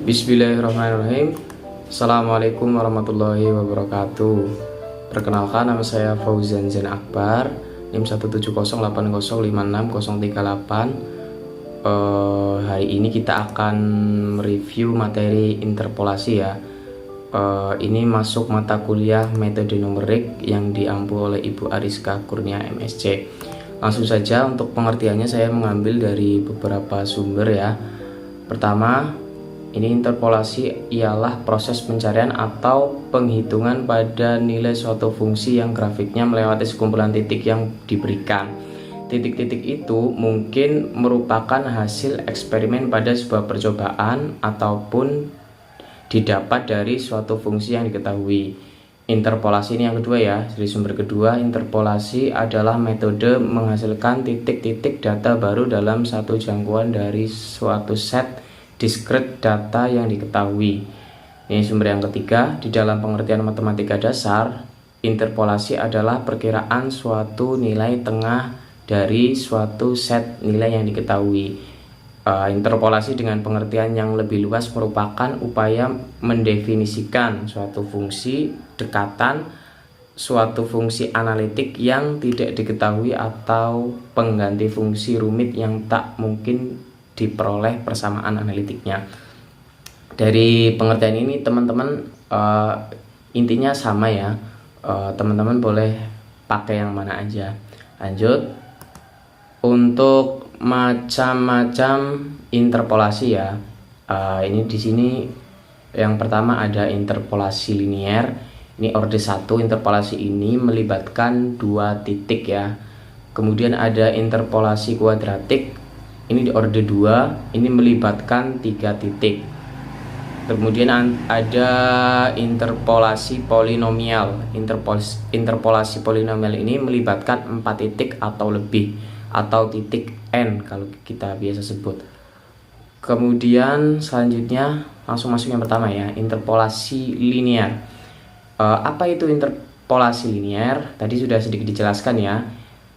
Bismillahirrahmanirrahim. Assalamualaikum warahmatullahi wabarakatuh. Perkenalkan, nama saya Fauzan Zain Akbar, NIM 17080566038. Hari ini kita akan mereview materi interpolasi ya. Ini masuk mata kuliah metode numerik yang diampu oleh Ibu Ariska Kurnia MSc. Langsung saja untuk pengertiannya saya mengambil dari beberapa sumber ya. Pertama, ini interpolasi ialah proses pencarian atau penghitungan pada nilai suatu fungsi yang grafiknya melewati sekumpulan titik yang diberikan. Titik-titik itu mungkin merupakan hasil eksperimen pada sebuah percobaan ataupun didapat dari suatu fungsi yang diketahui. Interpolasi ini yang kedua ya, dari sumber kedua, interpolasi adalah metode menghasilkan titik-titik data baru dalam satu jangkauan dari suatu set discrete data yang diketahui. Ini sumber yang ketiga, di dalam pengertian matematika dasar, interpolasi adalah perkiraan suatu nilai tengah dari suatu set nilai yang diketahui. Interpolasi dengan pengertian yang lebih luas merupakan upaya mendefinisikan suatu fungsi dekatan, suatu fungsi analitik yang tidak diketahui atau pengganti fungsi rumit yang tak mungkin diperoleh persamaan analitiknya. Dari pengertian ini teman-teman intinya sama ya, teman-teman boleh pakai yang mana aja. Lanjut, untuk macam-macam interpolasi ya. Ini di sini yang pertama ada interpolasi linier. Ini orde 1. Interpolasi ini melibatkan dua titik ya. Kemudian ada interpolasi kuadratik. Ini di orde 2. Ini melibatkan 3 titik. Kemudian ada interpolasi polinomial. Interpolasi polinomial ini melibatkan 4 titik atau lebih, atau titik n kalau kita biasa sebut. Kemudian selanjutnya langsung masuk yang pertama ya, interpolasi linier. Apa itu interpolasi linier? Tadi sudah sedikit dijelaskan ya.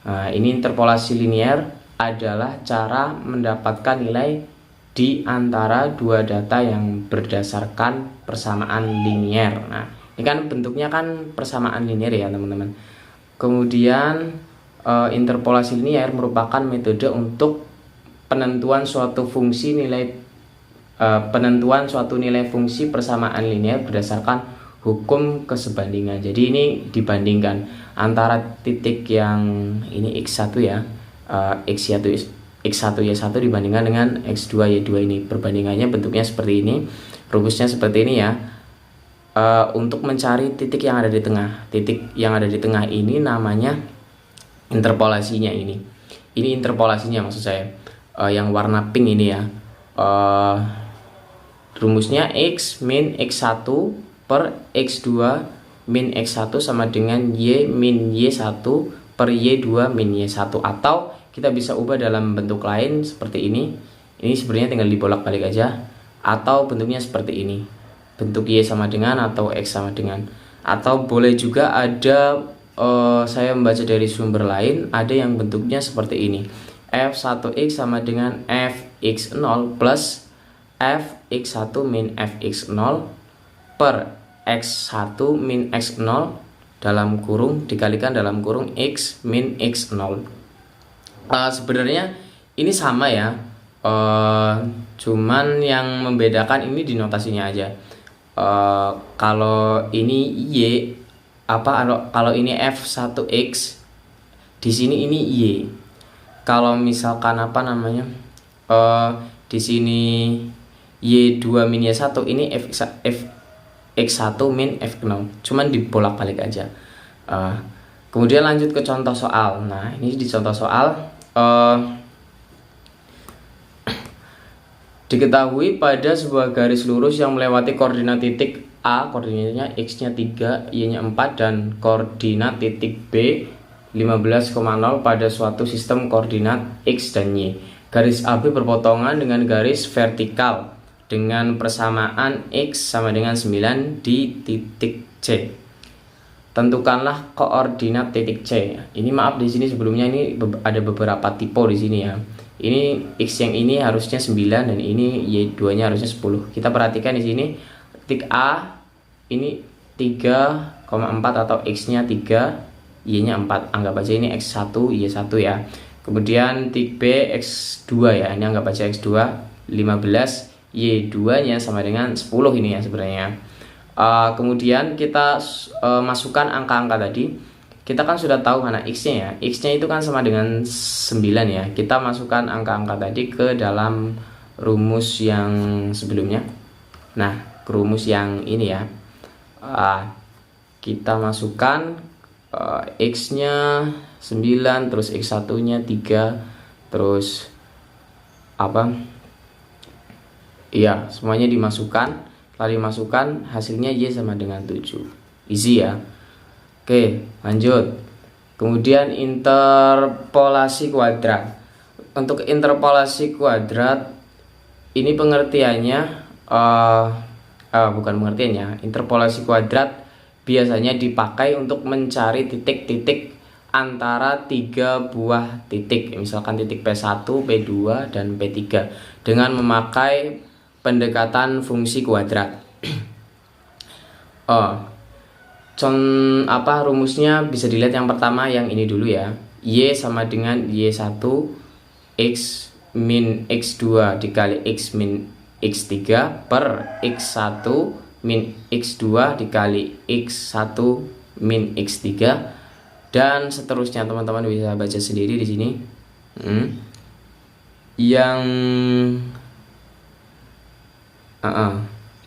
Ini interpolasi linier adalah cara mendapatkan nilai di antara dua data yang berdasarkan persamaan linier. Nah, ini kan bentuknya kan persamaan linier ya teman-teman. Kemudian interpolasi linier merupakan metode untuk penentuan suatu nilai fungsi persamaan linier berdasarkan hukum kesebandingan. Jadi ini dibandingkan antara titik yang ini x1 ya, x1 y1 dibandingkan dengan x2 y2 ini. Perbandingannya bentuknya seperti ini, rumusnya seperti ini ya. Untuk mencari titik yang ada di tengah. Titik yang ada di tengah ini namanya interpolasinya ini interpolasinya maksud saya, yang warna pink ini ya. Rumusnya x min x1 per x2 min x1 sama dengan y min y1 per y2 min y1, atau kita bisa ubah dalam bentuk lain seperti ini sebenarnya tinggal dibolak-balik aja, atau bentuknya seperti ini, bentuk y sama dengan atau x sama dengan, atau boleh juga ada saya membaca dari sumber lain, ada yang bentuknya seperti ini, f1x sama dengan fx0 plus fx1 min fx0 per x1 min x0 dalam kurung dikalikan dalam kurung x min x0. Sebenarnya ini sama ya, cuman yang membedakan ini di notasinya aja. Kalau ini y kalau ini f1x, di sini ini y. Kalau misalkan di sini y2 min y1, ini x1 min f0, cuman dibolak-balik aja. Kemudian lanjut ke contoh soal. Nah, ini di contoh soal diketahui pada sebuah garis lurus yang melewati koordinat titik A, koordinatnya x-nya 3, y-nya 4, dan koordinat titik B 15,0 pada suatu sistem koordinat x dan y. Garis AB berpotongan dengan garis vertikal dengan persamaan x sama dengan 9 di titik C. Tentukanlah koordinat titik C. Ini maaf, di sini sebelumnya ini ada beberapa tipe di sini ya. Ini X yang ini harusnya 9 dan ini Y2 nya harusnya 10. Kita perhatikan di sini titik A ini 3,4 atau X nya 3, Y nya 4. Anggap aja ini X1 Y1 ya. Kemudian titik B X2 ya, ini anggap aja X2 15, Y2 nya sama dengan 10 ini ya sebenarnya. Kemudian kita masukkan angka-angka tadi. Kita kan sudah tahu mana X nya ya, X nya itu kan sama dengan 9 ya. Kita masukkan angka-angka tadi ke dalam rumus yang sebelumnya. Nah, ke rumus yang ini ya, kita masukkan X nya 9, terus X1 nya 3, terus apa, iya semuanya dimasukkan. Setelah dimasukkan hasilnya Y sama dengan 7. Easy ya. Oke, lanjut. Kemudian interpolasi kuadrat. Untuk interpolasi kuadrat ini pengertiannya bukan pengertiannya. Interpolasi kuadrat biasanya dipakai untuk mencari titik-titik antara 3 buah titik. Misalkan titik P1, P2 dan P3 dengan memakai pendekatan fungsi kuadrat. Rumusnya bisa dilihat yang pertama yang ini dulu ya. Y sama dengan Y1 X min X2 dikali X min X3 per X1 min X2 dikali X1 min X3 dan seterusnya. Teman-teman bisa baca sendiri di sini. Yang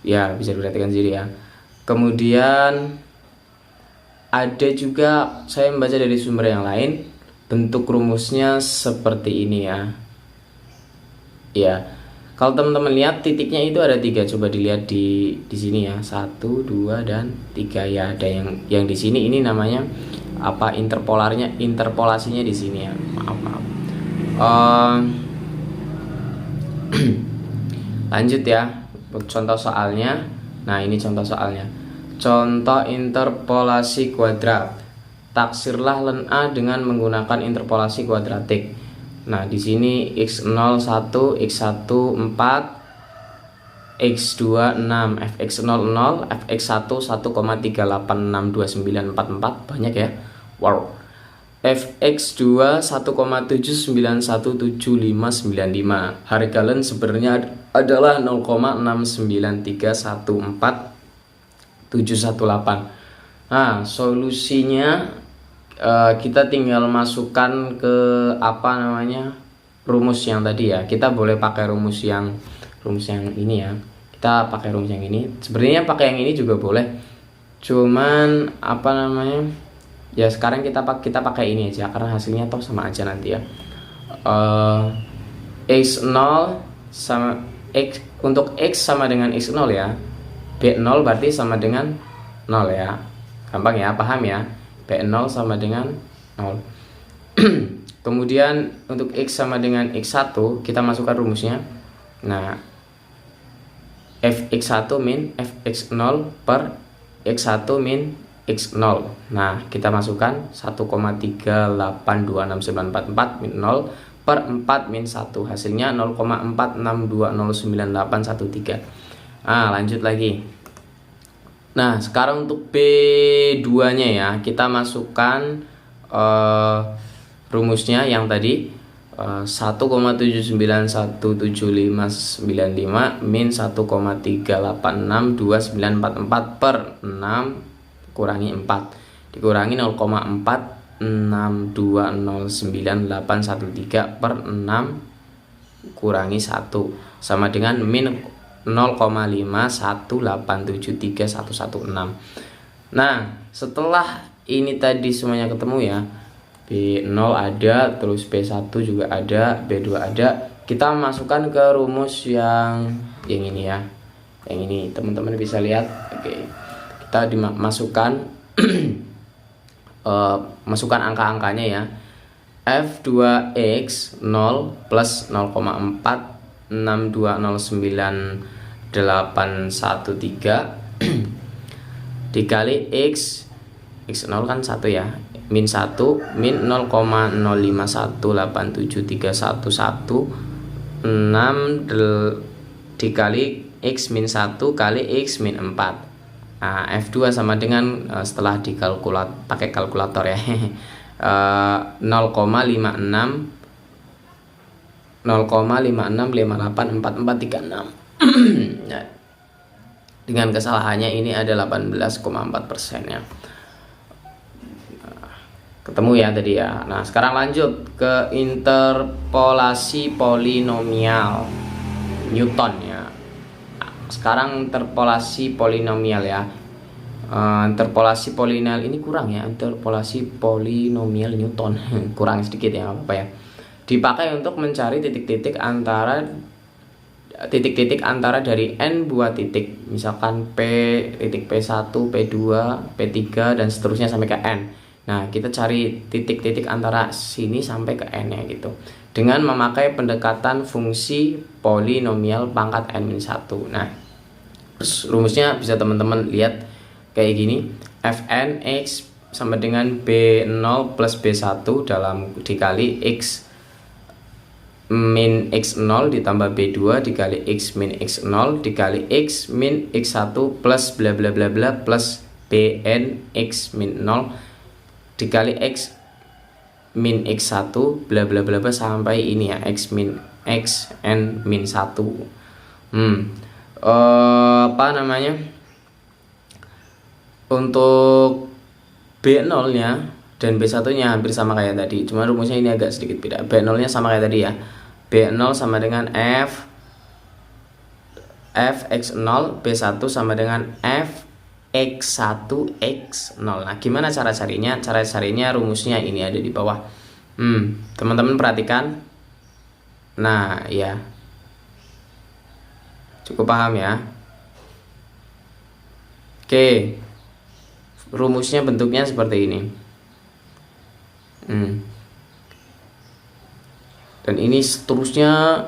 ya bisa diperhatikan sendiri ya. Kemudian ada juga saya membaca dari sumber yang lain, bentuk rumusnya seperti ini ya. Ya, kalau teman-teman lihat titiknya itu ada 3. Coba dilihat di sini ya, 1, 2 dan 3 ya. Ada yang di sini ini namanya apa, interpolasinya di sini ya. Maaf. Lanjut ya, contoh soalnya. Nah, ini contoh soalnya. Contoh interpolasi kuadrat. Taksirlah len A dengan menggunakan interpolasi kuadratik. Nah, di sini X01, X1 4, X2 6, Fx00, Fx1 1,38629444. Banyak ya. Wow. Fx2 1,7917595. Harga len sebenarnya adalah 0,69314718. Nah, solusinya kita tinggal masukkan ke rumus yang tadi ya. Kita boleh pakai rumus yang ini ya. Kita pakai rumus yang ini. Sebenarnya pakai yang ini juga boleh. Cuman ya sekarang kita pakai ini aja karena hasilnya toh sama aja nanti ya. X0 sama X, untuk X sama dengan X0 ya. B0 berarti sama dengan 0 ya. Gampang ya, paham ya. B0 sama dengan 0. Kemudian untuk X sama dengan X1 kita masukkan rumusnya. Nah, Fx1 min Fx0 per X1 min X0. Nah, kita masukkan 1,3826944 min 0 per 4 min 1. Hasilnya 0,46209813. Nah, lanjut lagi. Nah, sekarang untuk B2 nya ya, kita masukkan rumusnya yang tadi 1,79179595 min 1,3862944 per 6 kurangi 4 dikurangi 0,46209813 per 6 kurangi 1 sama dengan min 0,518731116. Nah, setelah ini tadi semuanya ketemu ya, B0 ada, terus B1 juga ada, B2 ada, kita masukkan ke rumus yang ini ya. Yang ini teman-teman bisa lihat. Oke. Kita dimasukkan masukkan angka-angkanya ya. F2X 0 plus 0,46209813 dikali X0 kan 1 ya, min 1 min 0,05187311 dikali X min 1 kali X min 4. Nah, F2 sama dengan setelah pakai kalkulator ya 0,56584436. Nah, dengan kesalahannya ini ada 18,4% ya. Ketemu ya tadi ya. Nah, sekarang lanjut ke interpolasi polinomial Newton ya. Sekarang interpolasi polinomial ya. Interpolasi polinomial ini kurang ya. Interpolasi polinomial Newton kurang sedikit ya, apa ya. Dipakai untuk mencari titik-titik antara dari n buah titik. Misalkan titik P1, P2, P3 dan seterusnya sampai ke n. Nah, kita cari titik-titik antara sini sampai ke n ya gitu. Dengan memakai pendekatan fungsi polinomial pangkat n-1. Nah, terus rumusnya bisa teman-teman lihat kayak gini. Fn x sama dengan B0 plus B1 dikali x min x0 ditambah B2 dikali x min x0 dikali x min x1 plus bla bla bla bla plus Bn x min 0 dikali x min x1 bla bla bla bla sampai ini ya x min x n min 1. Apa namanya, untuk B0 nya dan B1 nya hampir sama kayak tadi, cuma rumusnya ini agak sedikit beda. B0 nya sama kayak tadi ya, B0 sama dengan Fx0, B1 sama dengan Fx1 x0. Nah, gimana cara carinya? Cara carinya rumusnya ini ada di bawah. Teman-teman perhatikan. Nah, ya. Cukup paham ya? Oke. Rumusnya bentuknya seperti ini. Dan ini seterusnya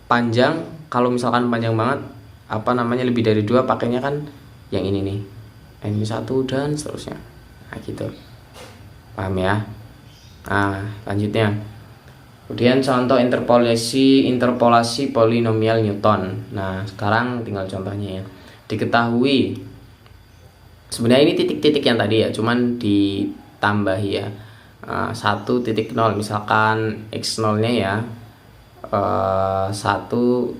panjang. Kalau misalkan panjang banget, lebih dari 2, pakainya kan yang ini nih, n1 dan seterusnya. Nah, gitu. Paham ya? Nah, lanjutnya. Kemudian contoh interpolasi polinomial Newton. Nah, sekarang tinggal contohnya ya. Diketahui sebenarnya ini titik-titik yang tadi ya, cuman ditambahi ya. 1.0 misalkan x0 nya ya 1,0.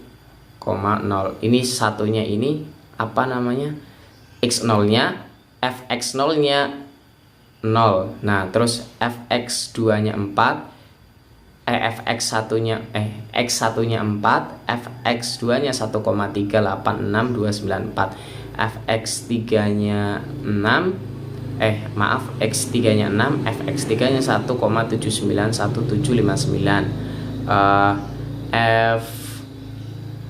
Ini satunya ini x0 nya, fx0 nya 0. Nah, terus fx2 nya 4, fx1 nya x1 nya 4, fx2 nya 1,386294, fx3 nya 6, x3 nya 6, fx3 nya 1,791759,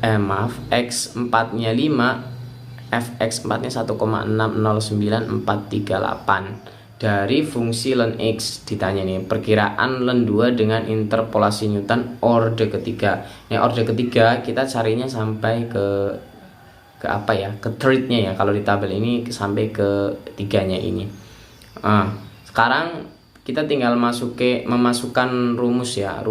x4 nya 5, fx4 nya 1,6099438. Dari fungsi ln x ditanya nih perkiraan ln 2 dengan interpolasi Newton orde ketiga. Nah, orde ketiga kita carinya sampai ke apa ya, ke third-nya ya. Kalau di tabel ini sampai ke tiganya ini. Sekarang kita tinggal memasukkan rumus ya,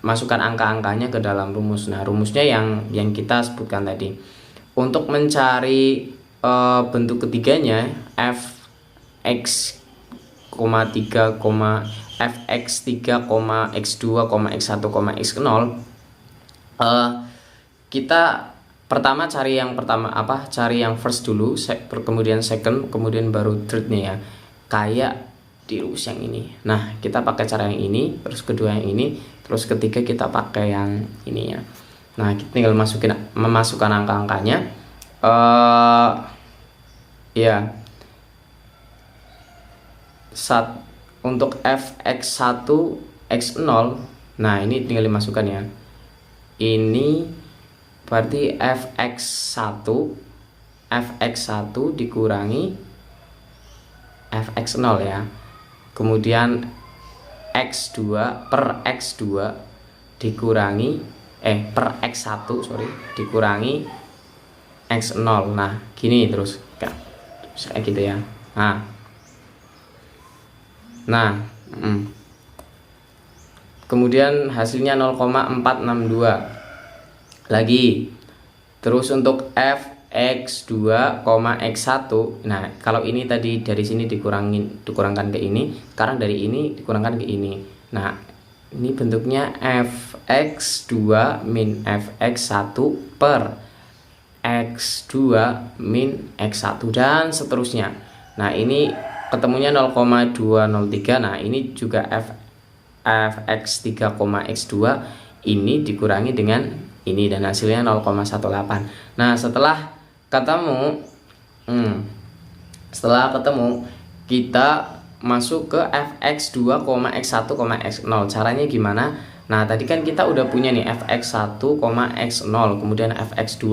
masukkan angka-angkanya ke dalam rumus. Nah, rumusnya yang kita sebutkan tadi. Untuk mencari bentuk ketiganya, fx, 3, fx3, x2, x1, x0, kita cari yang first dulu, kemudian second, kemudian baru third-nya ya, kayak di rumus yang ini. Nah, kita pakai cara yang ini, terus kedua yang ini, terus ketiga kita pakai yang ini ya. Nah, kita tinggal memasukkan angka-angkanya. Untuk fx1 x0, nah ini tinggal dimasukkan ya. Ini berarti fx1 dikurangi fx0 ya. Kemudian x2 per x2 dikurangi per x1 dikurangi x0. Nah, gini terus kayak gitu ya. Nah, Nah, kemudian hasilnya 0,462 lagi. Terus untuk fx2, x1, nah kalau ini tadi dari sini dikurangkan ke ini, sekarang dari ini dikurangkan ke ini. Nah ini bentuknya fx2 min fx1 per x2 min x1 dan seterusnya. Nah ini ketemunya 0,203. Nah ini juga fx3, x2 ini dikurangi dengan ini dan hasilnya 0,18. Nah setelah ketemu kita masuk ke fx2, x1, x0. Caranya gimana? Nah tadi kan kita udah punya nih fx1, x0, kemudian fx2,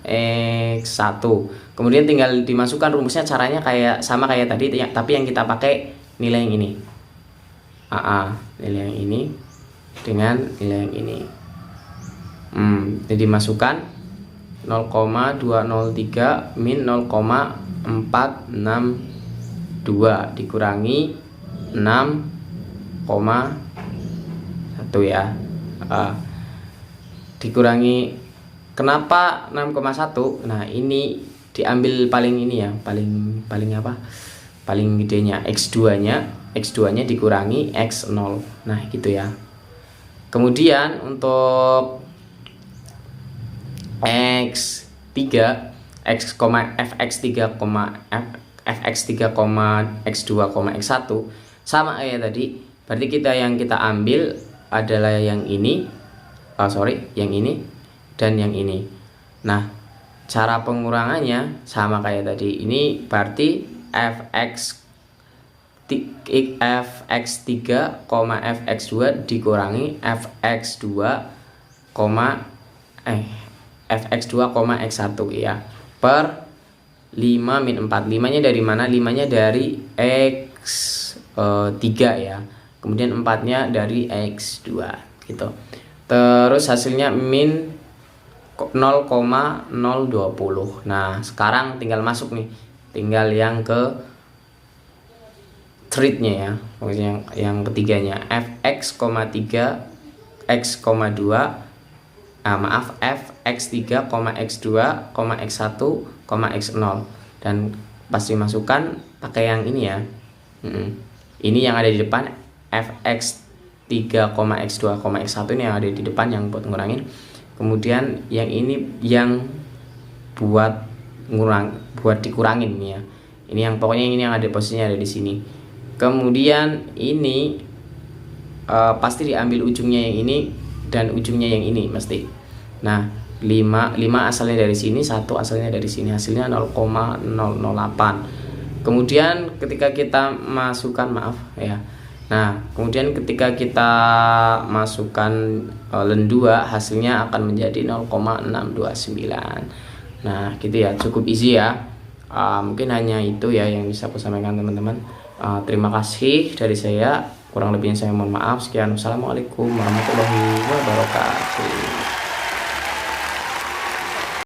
x1. Kemudian tinggal dimasukkan rumusnya, caranya sama kayak tadi, tapi yang kita pakai nilai yang ini. Nilai yang ini dengan nilai yang ini. Jadi masukkan 0,203 min 0,462 dikurangi 6,1 ya. Dikurangi, kenapa 6,1? Nah ini diambil paling ini ya, paling apa, paling gedenya x2 nya dikurangi x0. Nah gitu ya. Kemudian untuk fx3, x2, x1 sama kayak tadi. Berarti yang kita ambil adalah yang ini, yang ini dan yang ini. Nah cara pengurangannya sama kayak tadi. Ini berarti fx3, fx2 dikurangi fx2, x1 ya, per 5 min 4. 5 nya dari mana? 5 nya dari x3 ya, kemudian 4 nya dari x2 gitu. Terus hasilnya min 0,020. Nah sekarang tinggal masuk nih, tinggal yang ke treatnya ya, maksudnya yang ketiganya fx3, x2, fx3, x2, x1, x0, dan pasti masukkan pakai yang ini ya. Ini yang ada di depan fx3, x2, x1 ini yang ada di depan yang buat ngurangin. Kemudian yang ini yang buat dikurangin ya. Ini yang pokoknya ini yang ada posisinya ada di sini. Kemudian ini pasti diambil ujungnya yang ini dan ujungnya yang ini mesti. Nah 5 asalnya dari sini, 1 asalnya dari sini, hasilnya 0,008. Kemudian ketika kita masukkan, nah kemudian ketika kita masukkan len 2, hasilnya akan menjadi 0,629. Nah gitu ya, cukup easy ya. Mungkin hanya itu ya yang bisa aku sampaikan teman-teman. Terima kasih dari saya, kurang lebihnya saya mohon maaf. Sekian, wassalamualaikum warahmatullahi wabarakatuh.